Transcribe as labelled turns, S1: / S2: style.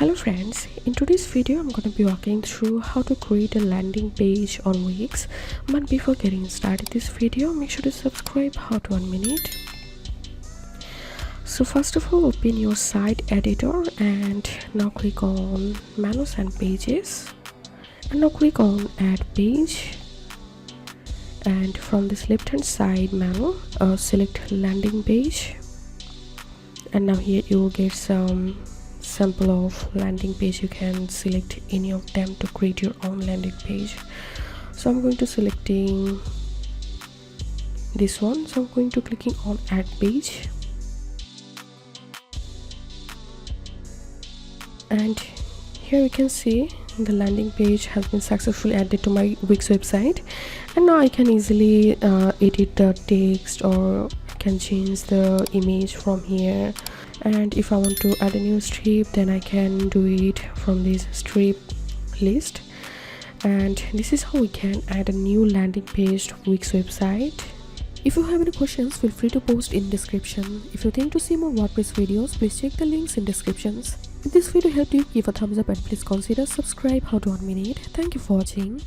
S1: Hello friends, in today's video I'm going to be walking through how to create a landing page on Wix. But before getting started this video, make sure to subscribe. How to 1 minute. So first of all, open your site editor and now click on menus and pages, and now click on add page, and from this left hand side menu select landing page, and now here you will get some sample of landing page. You can select any of them to create your own landing page. So I'm going to selecting this one, so I'm going to clicking on add page, and here you can see the landing page has been successfully added to my Wix website. And now I can easily edit the text, or I can change the image from here. And if I want to add a new strip, then I can do it from this strip list. And this is how we can add a new landing page to Wix website. If you have any questions, feel free to post in description. If you think to see more WordPress videos, please check the links in descriptions. If this video helped you, give a thumbs up and please consider subscribe. How to 1 minute. Thank you for watching.